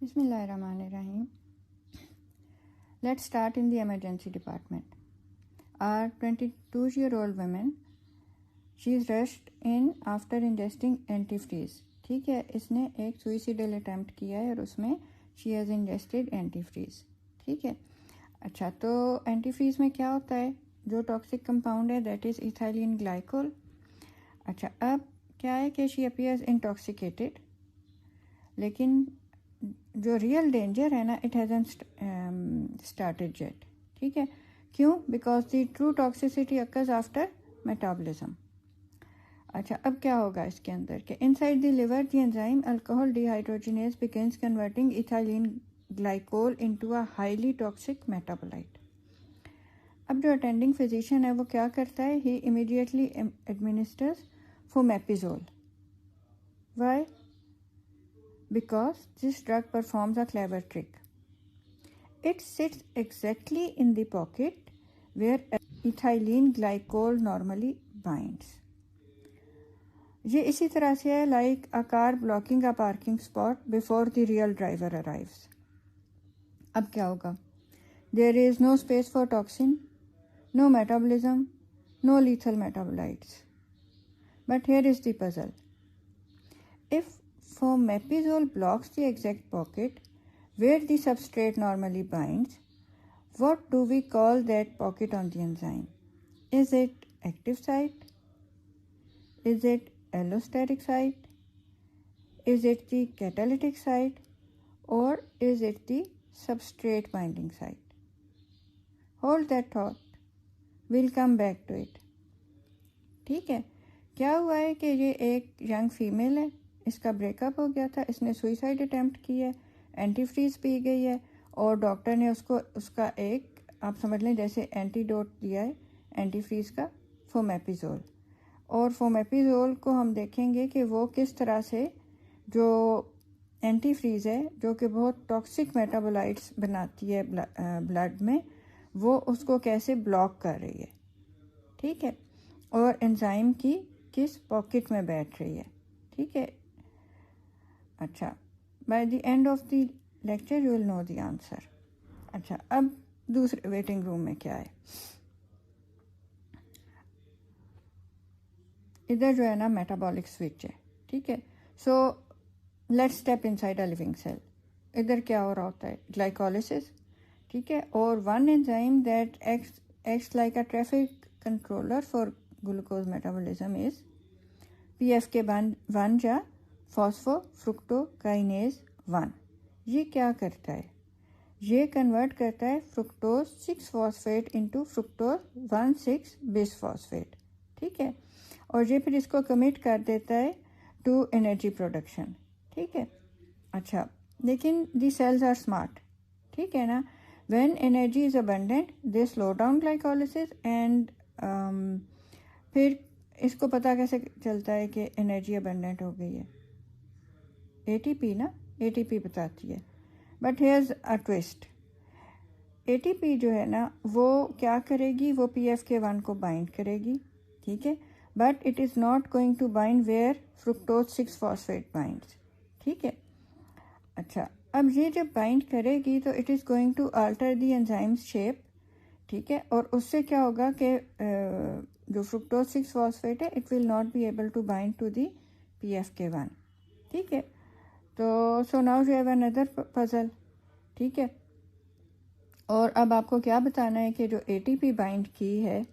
Bismillahirrahmanirrahim. Let's start in the emergency department. Our 22-year-old woman, she is rushed in after ingesting antifreeze. ठीक है, इसने एक suicidal attempt किया है और उसमें शी हैज़ इंजेस्टेड एंटीफ्रीज. ठीक है, अच्छा, तो एंटीफ्रीज में क्या होता है? जो टॉक्सिक कंपाउंड है दैट इज़ इथाइलिन ग्लाइकोल. अच्छा, अब क्या है कि शी अपीयर्स इंटॉक्सिकेटेड, लेकिन जो रियल डेंजर है ना, इट हैज़न्ट स्टार्टेड येट. ठीक है, क्यों? Because the true toxicity occurs after metabolism. अच्छा, अब क्या होगा इसके अंदर कि inside the liver the enzyme alcohol dehydrogenase begins converting ethylene glycol into a highly toxic metabolite. अब जो अटेंडिंग फिजिशियन है वो क्या करता है? He immediately administers fomepizole. Why? Because this drug performs a clever trick. It sits exactly in the pocket where ethylene glycol normally binds. ये इसी तरह से है like a car blocking a parking spot before the real driver arrives. अब क्या होगा? There is no space for toxin, no metabolism, no lethal metabolites. But here is the puzzle. If fomepizole blocks the exact pocket where the substrate normally binds, what do we call that pocket on the enzyme? Is it active site? Is it allosteric site? Is it the catalytic site? Or is it the substrate binding site? Hold that thought. We'll come back to it. ठीक है, क्या हुआ है कि ये एक young female है, इसका ब्रेकअप हो गया था, इसने सुइसाइड अटैम्प्ट की है, एंटीफ्रीज पी गई है और डॉक्टर ने उसको उसका एक, आप समझ लें जैसे एंटीडोट दिया है एंटीफ्रीज का, फोमेपिजोल. और फोमेपिजोल को हम देखेंगे कि वो किस तरह से जो एंटीफ्रीज है जो कि बहुत टॉक्सिक मेटाबोलाइट्स बनाती है ब्लड में, वो उसको कैसे ब्लॉक कर रही है. ठीक है, और एंजाइम की किस पॉकेट में बैठ रही है. ठीक है, अच्छा, by the end of the lecture you will know the answer. अच्छा, अब दूसरे वेटिंग रूम में क्या है? इधर जो है ना मेटाबॉलिक स्विच है. ठीक है, so let's step inside a living cell. इधर क्या हो रहा होता है? ग्लाइकोलिसिस. ठीक है, और one enzyme that acts like a traffic controller for glucose metabolism is PFK1 या फॉस्फोफ्रुक्टोकाइनेज 1. ये क्या करता है? ये कन्वर्ट करता है fructose 6 phosphate into fructose 1,6 bisphosphate. ठीक है, और ये फिर इसको कमिट कर देता है टू एनर्जी प्रोडक्शन. ठीक है, अच्छा, लेकिन दी सेल्स आर स्मार्ट. ठीक है ना, when energy is abundant they slow down glycolysis and फिर इसको पता कैसे चलता है कि एनर्जी अबंडेंट हो गई है? ATP ना, ATP बताती है. But here's a twist. ATP जो है ना वो क्या करेगी? वो PFK1 को बाइंड करेगी. ठीक है, but it is not going to bind where fructose 6 phosphate binds. ठीक है, अच्छा, अब ये जब बाइंड करेगी तो it is going to alter the enzyme's shape. ठीक है, और उससे क्या होगा कि जो फ्रुक्टोज 6 फॉस्फेट है it will not be able to bind to the PFK1. ठीक है, तो so now you have another puzzle. ठीक है, और अब आपको क्या बताना है कि जो ATP बाइंड की है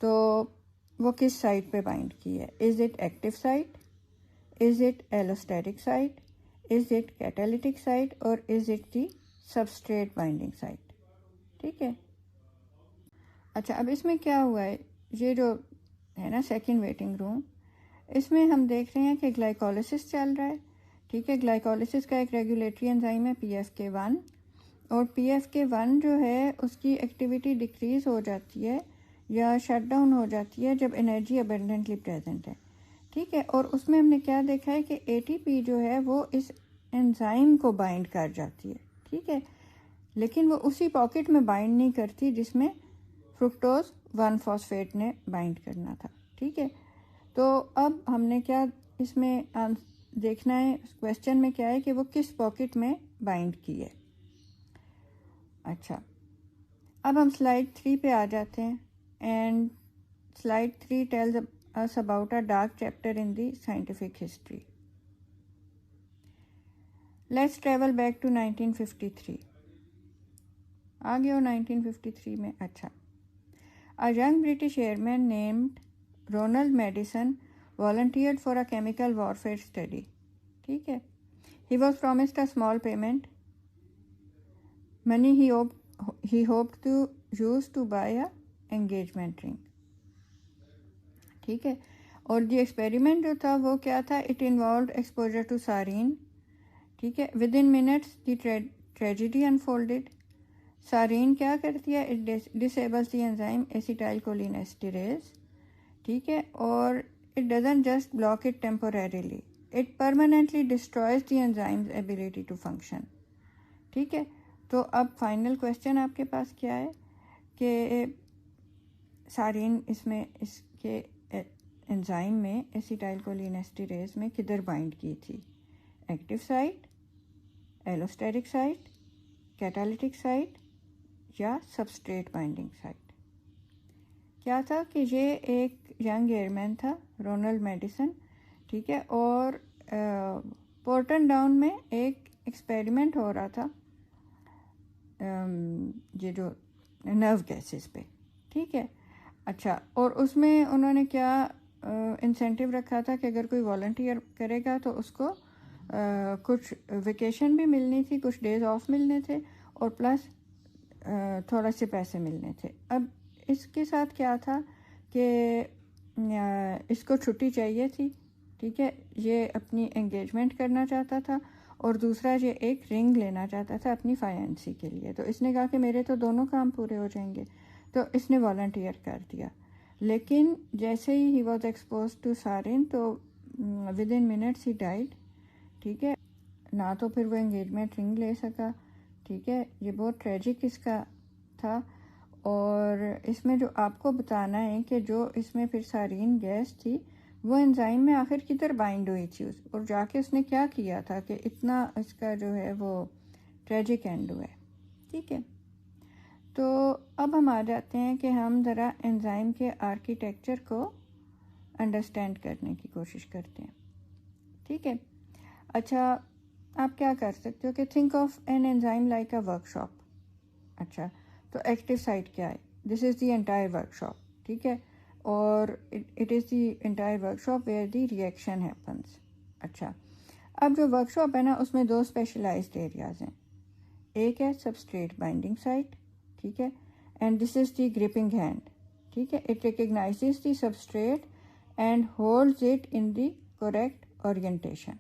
तो वो किस साइट पे बाइंड की है? Is it active site? Is it allosteric site? Is it catalytic site? और is it the substrate binding site? ठीक है, अच्छा, अब इसमें क्या हुआ है? ये जो है ना सेकेंड वेटिंग रूम, इसमें हम देख रहे हैं कि ग्लाइकोलिसिस चल रहा है. ठीक है, ग्लाइकोलिसिस का एक रेगुलेटरी एंजाइम है PFK1, और PFK1 जो है उसकी एक्टिविटी डिक्रीज हो जाती है या शट डाउन हो जाती है जब एनर्जी अबेंडेंटली प्रेजेंट है. ठीक है, और उसमें हमने क्या देखा है कि ATP जो है वो इस एंजाइम को बाइंड कर जाती है. ठीक है, लेकिन वो उसी पॉकेट में बाइंड नहीं करती जिसमें फ्रुक्टोज 1 फॉस्फेट ने बाइंड करना था. ठीक है, तो अब हमने क्या इसमें देखना है क्वेश्चन में क्या है कि वो किस पॉकेट में बाइंड की है। अच्छा, अब हम स्लाइड 3 पे आ जाते हैं and slide 3 tells us about a dark chapter in the scientific history. Let's travel back to 1953। आ गए हो 1953 में। अच्छा, a young British airman named Ronald Maddison volunteered for a chemical warfare study. ठीक है, he was promised a small payment, money he hoped to use to buy a engagement ring. ठीक है, और the experiment जो था वो क्या था, it involved exposure to sarin. ठीक है, within minutes the tragedy unfolded. सारीन क्या करती है, it disables the enzyme acetylcholinesterase. ठीक है, और it doesn't just block it temporarily, it permanently destroys the enzyme's ability to function. ठीक है, तो अब फाइनल क्वेश्चन आपके पास क्या है कि सारीन इसमें इसके एंजाइम में एसिटाइलकोलिनेस्टेरेज में किधर बाइंड की थी, active site, allosteric site, catalytic site या सबस्ट्रेट बाइंडिंग साइट। क्या था कि ये एक यंग एयरमैन था, रोनाल्ड मेडिसन। ठीक है, और पोर्टन डाउन में एक एक्सपेरिमेंट हो रहा था ये जो नर्व गैसेस पे। ठीक है, अच्छा, और उसमें उन्होंने क्या इंसेंटिव रखा था कि अगर कोई वॉलंटियर करेगा तो उसको कुछ वेकेशन भी मिलनी थी, कुछ डेज ऑफ मिलने थे और प्लस थोड़ा से पैसे मिलने थे। अब इसके साथ क्या था कि इसको छुट्टी चाहिए थी। ठीक है, ये अपनी एंगेजमेंट करना चाहता था और दूसरा ये एक रिंग लेना चाहता था अपनी फायंसी के लिए। तो इसने कहा कि मेरे तो दोनों काम पूरे हो जाएंगे, तो इसने वॉलंटियर कर दिया। लेकिन जैसे ही वॉज एक्सपोज टू सारिन तो विद इन मिनट्स ही डाइड। ठीक है, ना तो फिर वो एंगेजमेंट रिंग ले सका। ठीक है, ये बहुत ट्रेजिक इसका था। और इसमें जो आपको बताना है कि जो इसमें फिर सारीन गैस थी वो एंजाइम में आखिर किधर बाइंड हुई थी और जाके उसने क्या किया था कि इतना इसका जो है वो ट्रेजिक एंड हुआ है। ठीक है, तो अब हम आ जाते हैं कि हम ज़रा एंजाइम के आर्किटेक्चर को अंडरस्टैंड करने की कोशिश करते हैं। ठीक है, अच्छा, आप क्या कर सकते हो कि think of an enzyme like a workshop. अच्छा, तो एक्टिव साइट क्या है, this is the entire workshop. ठीक है, और it is the entire workshop where the reaction happens. अच्छा, अब जो वर्कशॉप है ना उसमें दो स्पेशलाइज्ड एरियाज़ हैं। एक है सबस्ट्रेट बाइंडिंग साइट। ठीक है, and this is the gripping hand. ठीक है, it recognises the substrate and holds it in the correct orientation.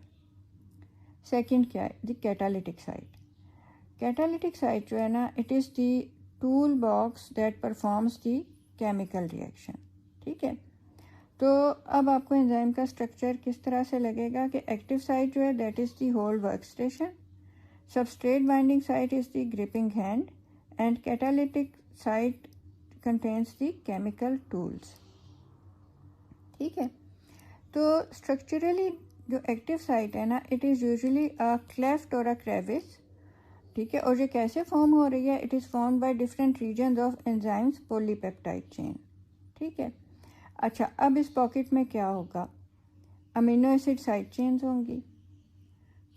Second क्या है, the catalytic site. Catalytic site जो है ना, it is the tool box that performs the chemical reaction. ठीक है, तो अब आपको एंजाइम का स्ट्रक्चर किस तरह से लगेगा कि एक्टिव साइट जो है that is the whole work station, substrate binding site is the gripping hand and catalytic site contains the chemical tools. ठीक है, तो स्ट्रक्चरली जो एक्टिव साइट है ना, it is usually a cleft और अ क्रेविस। ठीक है, और ये कैसे फॉर्म हो रही है, it is form by different regions of enzymes polypeptide chain. ठीक है, अच्छा, अब इस पॉकेट में क्या होगा, अमीनो एसिड साइड चेन्स होंगी,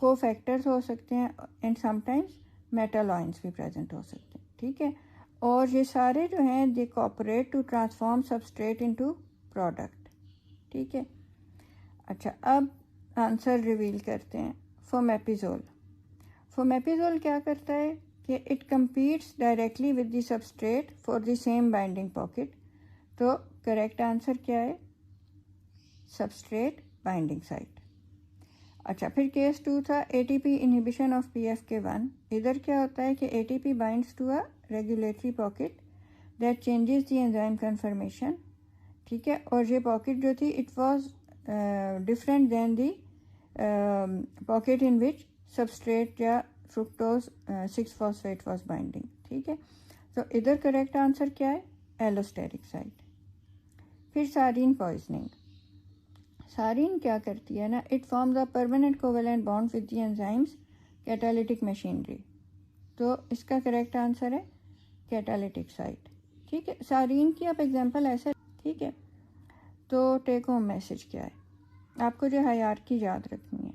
कोफैक्टर्स हो सकते हैं एंड समटाइम्स मेटल आयंस भी प्रेजेंट हो सकते हैं। ठीक है, और ये सारे जो हैं they cooperate to transform substrate into product. ठीक है, अच्छा, अब आंसर रिवील करते हैं। फोमेपिजोल। फोमेपिजोल क्या करता है कि it competes directly with the substrate for the same binding pocket. तो करेक्ट आंसर क्या है, सबस्ट्रेट बाइंडिंग साइट। अच्छा, फिर केस 2 था एटीपी इनहिबिशन ऑफ PFK1। इधर क्या होता है कि ATP binds to a regulatory pocket that changes the enzyme conformation. ठीक है, और ये पॉकेट जो थी it was different than the pocket in which substrate या फ्रुक्टोज 6-फॉस्फेट वाज बाइंडिंग। ठीक है, तो इधर करेक्ट आंसर क्या है, एलोस्टेरिक साइट। फिर सारीन पॉइजनिंग। सारीन क्या करती है ना, it forms a permanent covalent bond with the enzymes catalytic machinery. तो इसका करेक्ट आंसर है कैटालिटिक साइट। ठीक है, सारीन की आप एग्जांपल ऐसे, ठीक है। तो टेक होम मैसेज क्या है, आपको जो हायरार्की याद रखनी है।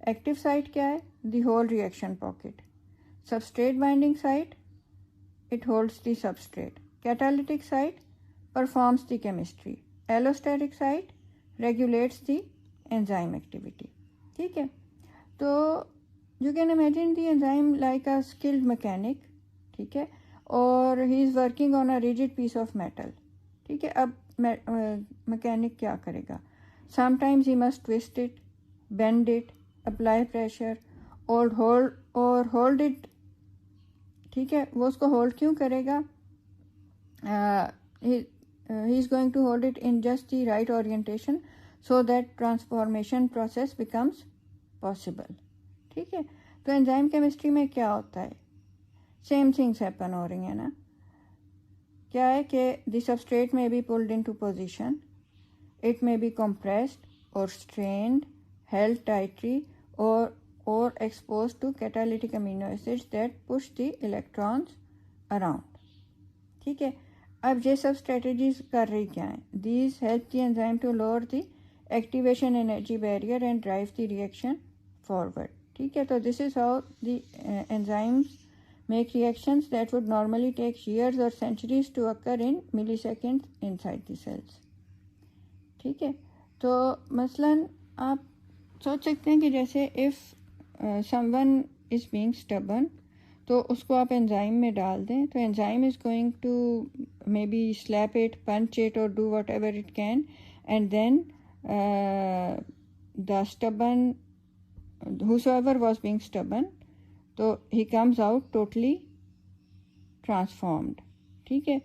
एक्टिव साइट क्या है, the whole reaction pocket. Substrate binding site, it holds the substrate. Catalytic site performs the chemistry. Allostatic site regulates the enzyme activity. ठीक है, तो you can imagine the enzyme like a skilled mechanic, ठीक है, और he is working on a rigid piece of metal. ठीक है, अब mechanic क्या करेगा, sometimes he must twist it, bend it, apply pressure और hold it। ठीक है, वो उसको होल्ड क्यों करेगा, he is going to hold it in just the right orientation so that transformation process becomes possible. ठीक है, तो एंजाइम केमिस्ट्री में क्या होता है, सेम थिंग्स हैपन हो रही है ना। क्या है कि द सबस्ट्रेट में be pulled into position, it में बी कंप्रेस्ड और strained, held tightly or exposed to catalytic amino acids that push the electrons around। ठीक है, अब ये सब स्ट्रेटजीज कर रही क्या हैं, these help the enzyme to lower the activation energy barrier and drive the reaction forward। ठीक है, तो this is how the enzymes make reactions that would normally take years or centuries to occur in milliseconds inside the cells। ठीक है, तो मसलन आप सोच सकते हैं कि जैसे if someone is being stubborn, तो उसको आप एंजाइम में डाल दें, तो enzyme is going to maybe slap it, punch it और do whatever it can, and then the stubborn whosoever was being stubborn, तो he comes out totally transformed। ठीक है,